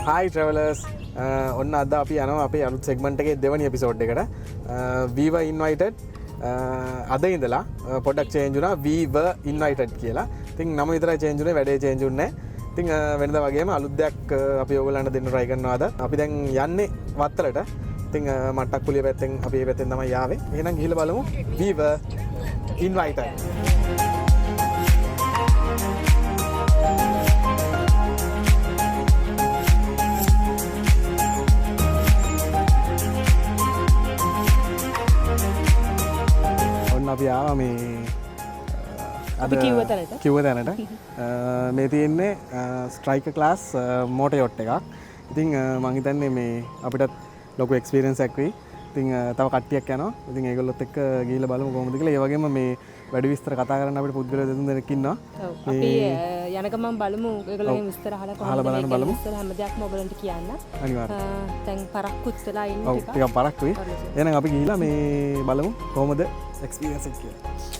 Hi travellers, ඔන්න අද අපි යනවා අපේ අලුත් සෙග්මන්ට් එකේ දෙවැනි එපිසෝඩ් එකට. We were invited අද ඉඳලා පොඩ්ඩක් චේන්ජ් වුණා we were invited කියලා. ඉතින් නම විතරයි චේන්ජ් වුනේ, වැඩේ චේන්ජ් වුනේ නැහැ. ඉතින් වෙනදා වගේම අලුත් දෙයක් අපි ඔයගොල්ලන්ට දෙන්න try කරනවා අද. අපි දැන් යන්නේ වත්තලට. ඉතින් මට්ටක්කුලිය පැත්තෙන් අපි මේ පැත්තෙන් තමයි ආවේ. එහෙනම් ගිහිල්ලා බලමු we were invited. අපි ආවා මේ අද කිව්ව තැනට මේ තියෙන්නේ ස්ට්‍රයිකර් ක්ලාස් මෝටර් යොට් එකක්. ඉතින් මම හිතන්නේ මේ අපිටත් ලොකු එක්ස්පීරියන්ස් එකක් වෙයි. ඉතින් තව කට්ටියක් යනවා. ඉතින් ඒගොල්ලොත් එක්ක ගිහිල්ලා බලමු කොහොමද කියලා. ඒ වගේම මේ වැඩි විස්තර කතා කරන්න අපිට පුද්ගලයෝ දෙතුන් දෙනෙක් ඉන්නවා. අපි යන ගමන් බලමු ඒගොල්ලෝගේ විස්තර අහලා කොහොමද මේක විස්තර හැම දෙයක්ම ඔයගොල්ලන්ට කියන්න. අනිවාර්යයෙන්. දැන් පරක්කුත් වෙලා ඉන්නේ ටිකක්. ටිකක් පරක්කුයි. එහෙනම් අපි ගිහිල්ලා මේ බලමු කොහොමද එක්ස්පීරියන්ස් එක කියලා.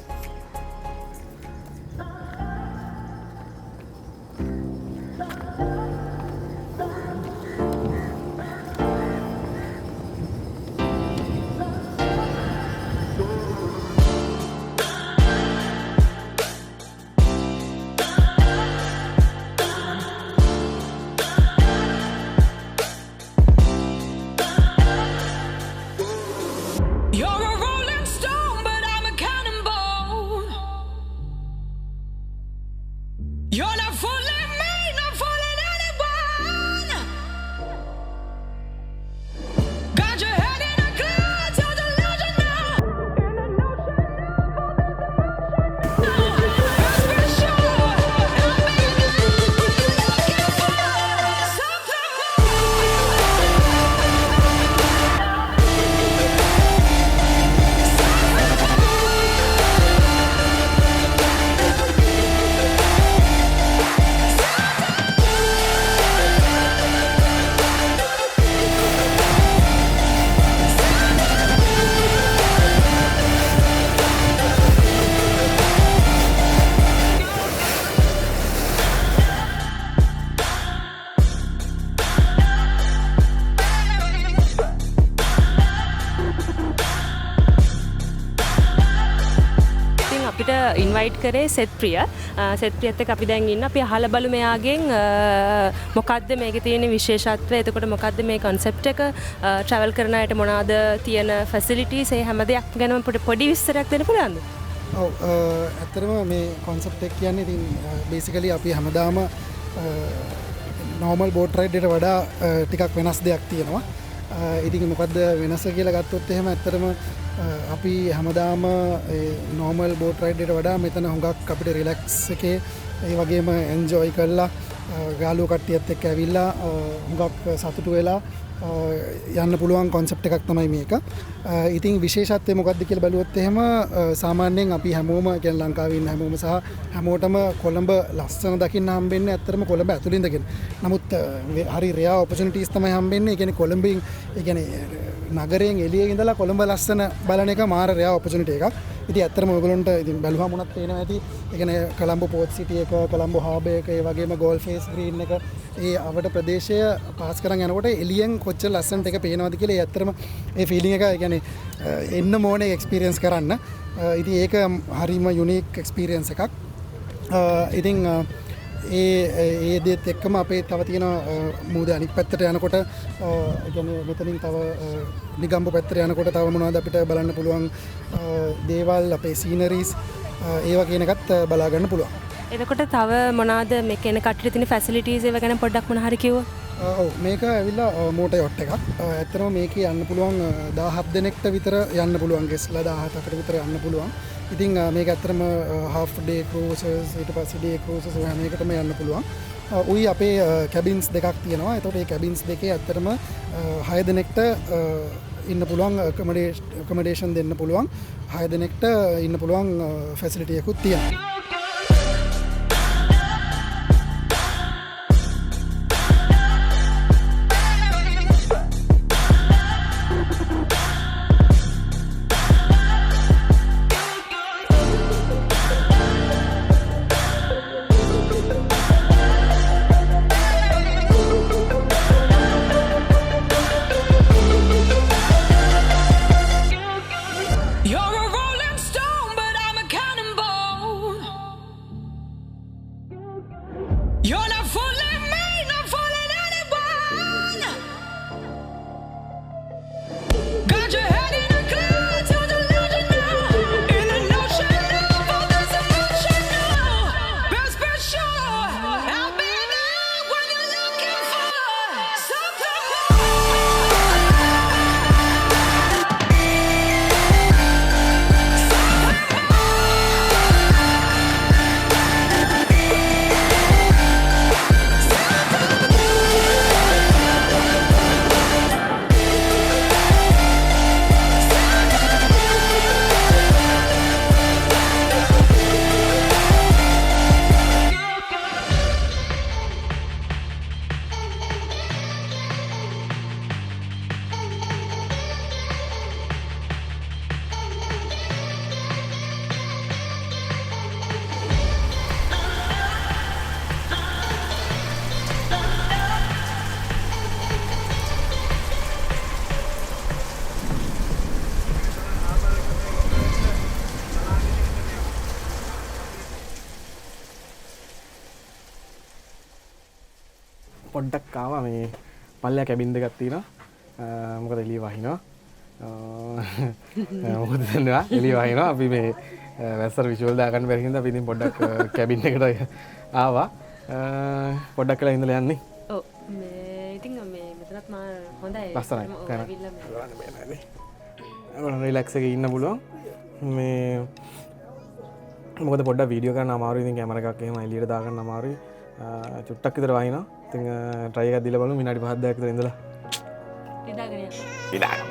ඉන්වයිට් කරේ සෙත්ප්‍රිය. සෙත්ප්‍රියත් එක්ක අපි දැන් ඉන්න. අපි අහලා බලමු මෙයාගෙන් මොකද්ද මේකේ තියෙන විශේෂත්වය. එතකොට මොකද්ද මේ concept එක, travel කරන අයට මොනවාද තියෙන facilities, ඒ හැම දෙයක් ගැනම පොඩි විස්තරයක් දෙන්න පුළුවන්ද? ඔව් ඇත්තටම මේ concept එක කියන්නේ ඉතින් basically අපි හැමදාම normal boat ride එකට වඩා ටිකක් වෙනස් දෙයක් තියෙනවා. ඉතින් මොකද්ද වෙනස කියලා ගත්තොත් එහෙම ඇත්තටම අපි හැමදාම normal boat ride එකට වඩා මෙතන හුඟක් අපිට relax එකේ ඒ වගේම enjoy කරලා ගාලුව කට්ටියත් එක්ක ඇවිල්ලා හුඟක් සතුටු වෙලා යන්න පුළුවන් කොන්සෙප්ට් එකක් තමයි මේක. ඉතින් විශේෂත්වය මොකක්ද කියලා බලුවොත් එහෙම සාමාන්‍යයෙන් අපි හැමෝම කියන්නේ ලංකාවේ ඉන්න හැමෝම සහ හැමෝටම කොළඹ ලස්සන දකින්න හම්බෙන්නේ ඇත්තටම කොළඹ ඇතුළේ ඉඳගෙන. නමුත් හරි රෙයා ඔපචුනිටිස් තමයි හම්බෙන්නේ. ඒ කියන්නේ කොළඹින් ඒ කියන්නේ නගරයෙන් එළියේ ඉඳලා කොළඹ ලස්සන බලන එක මාර රෙයා ඔපචුනිටි එකක්. ඉතින් ඇත්තටම ඔයගොල්ලන්ට ඉතින් බැලුවම උනත් පේනවා ඇති. ඒ කියන්නේ කොළඹ පෝට් සිටි එක, කොළඹ හාබර් එක, ඒ වගේම ගෝල් ෆේස් ග්‍රීන් එක, ඒ අවට ප්‍රදේශය පාස් කරන් යනකොට එළියෙන් කොච්චර ලස්සනට එක පේනවද කියලා ඒ ඇත්තටම ඒ ෆීලිං එක ඒ කියන්නේ එන්න ඕනේ එක්ස්පීරියන්ස් කරන්න. ඉතින් ඒක හරිම යුනික් එක්ස්පීරියන්ස් එකක්. ඉතින් ඒ දේත් එක්කම අපේ තව තියෙන මූද අනිත් පැත්තට යනකොට කියන්නේ මෙතනින් තව නිගම්බු පැත්තට යනකොට තව මොනවද අපිට බලන්න පුළුවන් දේවල් අපේ සීනරීස් ඒවා කියන එකත් බලා ගන්න පුළුවන්. එතකොට තව මොනවාද මේ කෙන කට්ටිය තියෙන ෆැසිලිටීස් ඒවා ගැන පොඩ්ඩක් මොන හරි කිව්වොත්? ඔව් මේක ඇවිල්ලා මෝටර් යොට් එකක්. ඇත්තටම මේකේ යන්න පුළුවන් 17 දෙනෙක්ට විතර යන්න පුළුවන්. ගෙස්ලා 17කට විතර යන්න පුළුවන්. ඉතින් මේක ඇත්තටම half day cruises ඊට පස්සේ day cruises ඔය හැම එකටම යන්න පුළුවන්. උයි අපේ කැබින්ස් දෙකක් තියෙනවා. ඒතකොට මේ කැබින්ස් දෙකේ ඇත්තටම 6 දෙනෙක්ට ඉන්න පුළුවන් accommodation දෙන්න පුළුවන්. 6 දෙනෙක්ට ඉන්න පුළුවන් ෆැසිලිටි එකකුත් තියෙනවා. පොඩ්ඩක් ආවා මේ පල්ලෙයා කැබින් දෙකක් තියෙනවා. මොකද එළිය වහිනවා. මොකද දන්නවා එළිය වහිනවා. අපි මේ වැස්සර විෂුවල් දාගන්න බැරි හින්දා අපි ඉතින් පොඩ්ඩක් කැබින් එකට ආවා. පොඩ්ඩක් වෙලා ඉඳලා යන්නේ. ඔව් මේ ඉතින් මේ මෙතනත් මා හොඳයි. ලස්සනයි. ඔයාලා රිලැක්ස් එකේ ඉන්න පුළුවන්. මේ මොකද පොඩ්ඩක් වීඩියෝ කරන්න අමාරුයි. ඉතින් කැමරා එකක් එහෙම එළියට දාගන්න අමාරුයි. චුට්ටක් විතර වහිනවා. ඉතින් try එකක් දීලා බලමු විනාඩි 5-10ක් විතර ඉඳලා. ඉඳාගෙන යන්න. ඉඳාගෙන.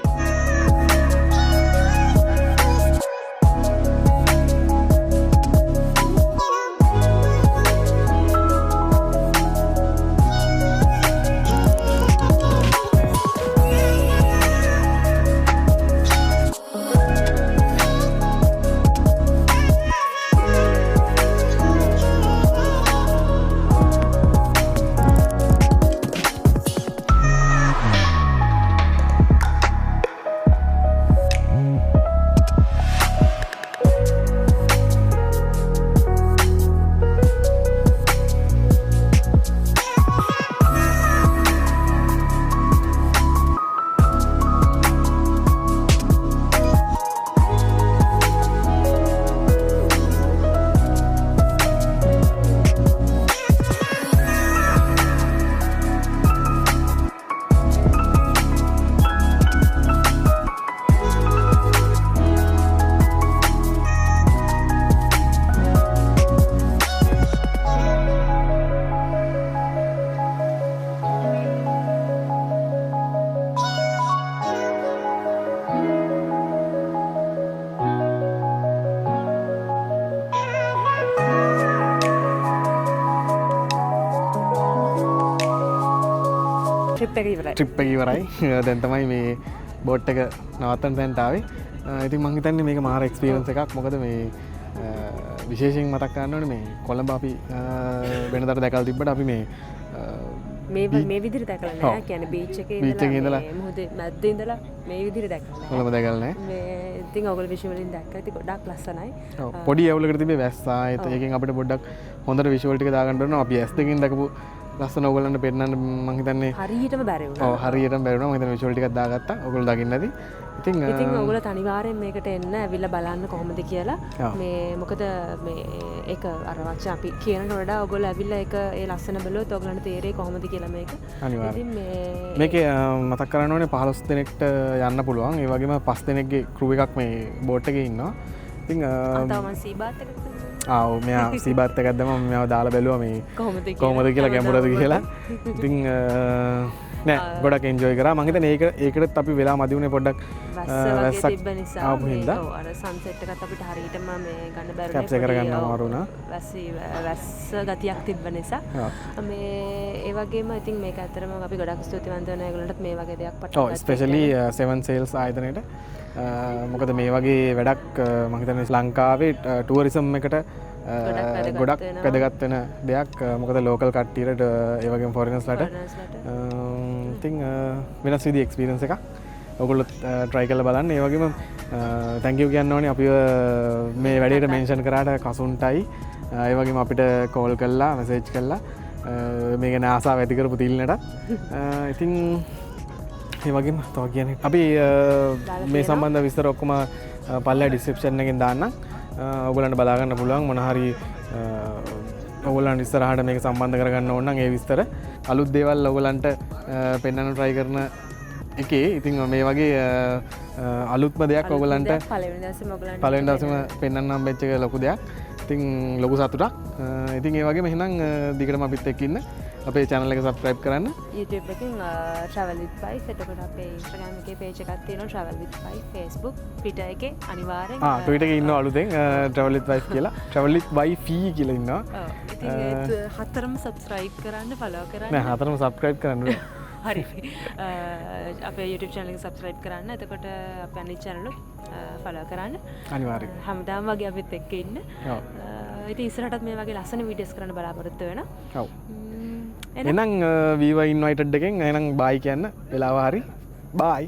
ට්‍රිප් එක ඉවරයි. ට්‍රිප් එක ඉවරයි. දැන් තමයි මේ බෝට් එක නවත්තන්න තැනට ආවේ. ඉතින් මං හිතන්නේ මේක මාර එක්ස්පීරියන්ස් එකක්. මොකද මේ විශේෂයෙන් මතක් කරන්න ඕනේ මේ කොළඹ අපි වෙනදාට දැකලා තිබ්බට අපි මේ මේ විදිහට දැකලා නැහැ. කියන්නේ බීච් එකේ ඉඳලා මොහොතේ මැද්දේ ඉඳලා මේ විදිහට දැකලා නැහැ. කොළඹ දැකලා නැහැ. මේ ඉතින් ඔයගොල්ලෝ විෂුවල් වලින් දැක්කා. ඉතින් ගොඩක් ලස්සනයි. පොඩි ඇවුලකට තිබේ වැස්සා. ඒකෙන් අපිට පොඩ්ඩක් හොඳට විෂුවල් ටික දාගන්න ඕන. අපි ඇස් දෙකෙන් දැකපු ලස්සන ඔයගොල්ලන්ට පෙන්නන්න මං හිතන්නේ හරියටම බැරි වුණා. ඔව් හරියටම බැරි වුණා. මම හිතන්නේ විෂුවල් ටිකක් දාගත්තා. ඔයගොල්ලෝ දකින්න ඇති. ඉතින් ඔයගොල්ලෝ අනිවාර්යෙන් මේකට එන්න ඇවිල්ලා බලන්න කොහොමද කියලා. මේ මොකද මේ ඒක අර වචන අපි කියනට වඩා ඔයගොල්ලෝ ඇවිල්ලා ඒක ඒ ලස්සන බලුවොත් ඔයගොල්ලන්ට තේරෙයි කොහොමද කියලා මේක. අනිවාර්යෙන්. මේකේ මතක් කරන්න ඕනේ 15 දෙනෙක්ට යන්න පුළුවන්. ඒ වගේම 5 දෙනෙක්ගේ ක්‍රූ එකක් මේ බෝට් එකේ ඉන්නවා. ඉතින් තව මම සීබාත් එකක් මෙයා සීබාත් එකක් දැම්මම මෙයාව දාලා බැලුවා මේ කොහොමද කියලා ගැඹුරද කියලා. ඉතින් නෑ ගොඩක් එන්ජොයි කරා. මං හිතන්නේ ඒකටත් අපි වෙලා මදි වුණේ පොඩ්ඩක් වැස්සක් තිබ්බ නිසා. ආපු හින්දා. ඔව් අර සන්සෙට් එකත් අපිට හරියටම මේ ගන්න බැරුණේ. කැප්චර් කරගන්න අමාරු වුණා. වැස්ස ගතියක් තිබ්බ නිසා. මේ ඒ වගේම ඉතින් මේක ඇත්තටම අපි ගොඩක් ස්තුතිවන්ත වෙනවා ඒගොල්ලන්ටත් මේ වගේ දෙයක් පටන් ගන්න. ඔව් ස්පෙෂලි 7 සේල්ස් ආයතනයේට මොකද මේ වගේ වැඩක් මම හිතන්නේ ලංකාවේ ටුවරිසම් එකට ගොඩක් වැදගත් වෙන දෙයක්. මොකද ලෝකල් කට්ටියට ඒ වගේම ෆොරිනර්ස්ලාට ඉතින් වෙනස් විදිහේ එක්ස්පීරියන්ස් එකක්. ඔයගොල්ලෝ try කරලා බලන්න. ඒ වගේම thank you කියන්න ඕනේ අපිව මේ වැඩේට මෙන්ෂන් කරාට කසුන්ටයි ඒ වගේම අපිට කෝල් කළා මැසේජ් කළා මේ ගැන ආසාව ඇති කරපු තිල්නට. ඉතින් ඒ වගේම තව කියන්නේ අපි මේ සම්බන්ධ විස්තර ඔක්කොම පල්ලා ඩිස්ක්‍රිප්ෂන් එකෙන් දාන්නම්. ඔයගොල්ලන්ට බලා ගන්න පුළුවන් මොන හරි ඔයගොල්ලන් ඉස්සරහට මේක සම්බන්ධ කරගන්න ඕන නම් ඒ විස්තර අලුත් දේවල් ඔයගොල්ලන්ට පෙන්වන්න try කරන එකේ ඉතින් මේ වගේ අලුත්ම දෙයක් ඔයගොල්ලන්ට පළවෙනි දවසේම පෙන්වන්න හම්බෙච්ච එක ලොකු දෙයක්. ඉතින් ලොකු සතුටක්. ඉතින් ඒ වගේම එහෙනම් දිගටම අපිත් එක්ක ඉන්න. අපේ channel එක subscribe කරන්න. YouTube එකෙන් travel with Vice එතකොට අපේ Instagram එකේ page එකක් තියෙනවා travel with Vice, Facebook, Twitter එකේ අනිවාර්යෙන් Twitter එකේ ඉන්නවා අලුතෙන් travel with Vice කියලා. travel with Vice කියලා ඉන්නවා. ඔව්. ඉතින් ඒ හතරම subscribe කරන්න, follow කරන්න. නෑ හතරම subscribe කරන්න. හරි. අපේ YouTube channel එක subscribe කරන්න. එතකොට අපේ අනිත් channel උත් follow කරන්න. අනිවාර්යෙන්. හැමදාම වගේ අපිත් එක්ක ඉන්න. ඔව්. ඉතින් ඉස්සරහටත් මේ වගේ ලස්සන වීඩියෝස් කරන්න බලාපොරොත්තු වෙනවා. ඔව්. එහෙනම් Viva Invited එකෙන් එහෙනම් bye කියන්න වෙලාව හරි. bye.